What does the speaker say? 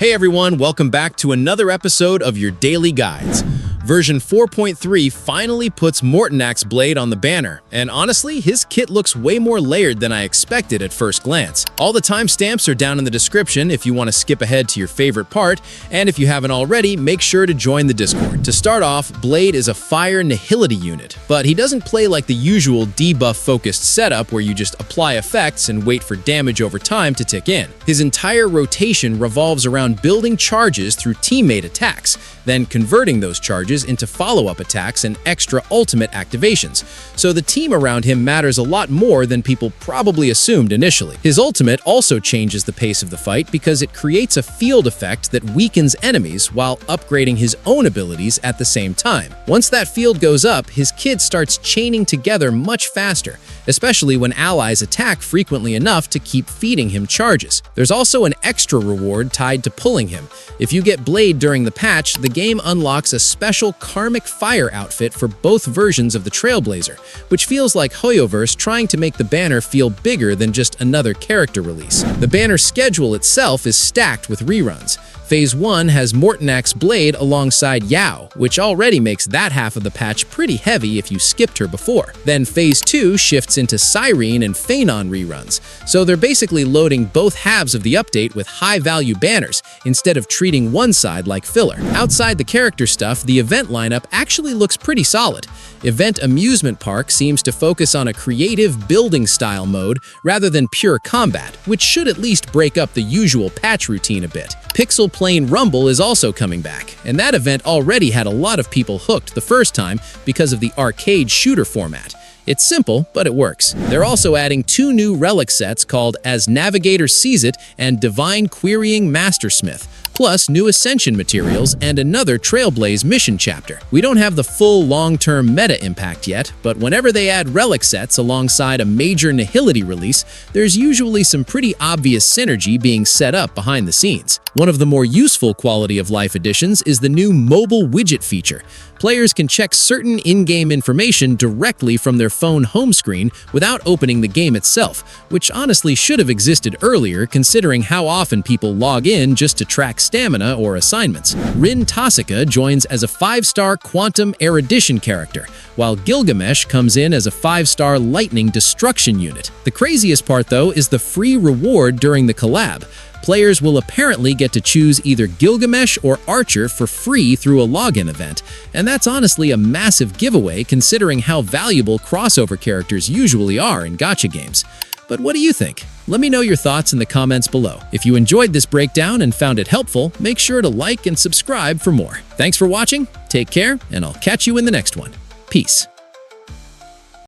Hey everyone, welcome back to another episode of your Daily Guides. Version 4.3 finally puts Mortenax Blade on the banner, and honestly, his kit looks way more layered than I expected at first glance. All the timestamps are down in the description if you want to skip ahead to your favorite part, and if you haven't already, make sure to join the Discord. To start off, Blade is a fire nihility unit, but he doesn't play like the usual debuff-focused setup where you just apply effects and wait for damage over time to tick in. His entire rotation revolves around building charges through teammate attacks, then converting those charges into follow-up attacks and extra ultimate activations, so the team around him matters a lot more than people probably assumed initially. His ultimate also changes the pace of the fight because it creates a field effect that weakens enemies while upgrading his own abilities at the same time. Once that field goes up, his kit starts chaining together much faster, especially when allies attack frequently enough to keep feeding him charges. There's also an extra reward tied to pulling him. If you get Blade during the patch, the game unlocks a special Karmic Fire outfit for both versions of the Trailblazer, which feels like Hoyoverse trying to make the banner feel bigger than just another character release. The banner schedule itself is stacked with reruns. Phase 1 has Mortenax Blade alongside Yao, which already makes that half of the patch pretty heavy if you skipped her before. Then Phase 2 shifts into Cyrene and Phanon reruns, so they're basically loading both halves of the update with high-value banners instead of treating one side like filler. Outside the character stuff, the event lineup actually looks pretty solid. Event Amusement Park seems to focus on a creative building-style mode rather than pure combat, which should at least break up the usual patch routine a bit. Pixel Plane Rumble is also coming back, and that event already had a lot of people hooked the first time because of the arcade shooter format. It's simple, but it works. They're also adding 2 new relic sets called As Navigator Sees It and Divine Querying Mastersmith, plus new Ascension materials and another Trailblaze mission chapter. We don't have the full long-term meta impact yet, but whenever they add relic sets alongside a major nihility release, there's usually some pretty obvious synergy being set up behind the scenes. One of the more useful quality of life additions is the new mobile widget feature. Players can check certain in-game information directly from their phone home screen without opening the game itself, which honestly should have existed earlier considering how often people log in just to track stamina or assignments. Rin Tasika joins as a 5-star Quantum Erudition character, while Gilgamesh comes in as a 5-star Lightning Destruction unit. The craziest part, though, is the free reward during the collab. Players will apparently get to choose either Gilgamesh or Archer for free through a login event, and that's honestly a massive giveaway considering how valuable crossover characters usually are in gacha games. But what do you think? Let me know your thoughts in the comments below. If you enjoyed this breakdown and found it helpful, make sure to like and subscribe for more. Thanks for watching, take care, and I'll catch you in the next one. Peace.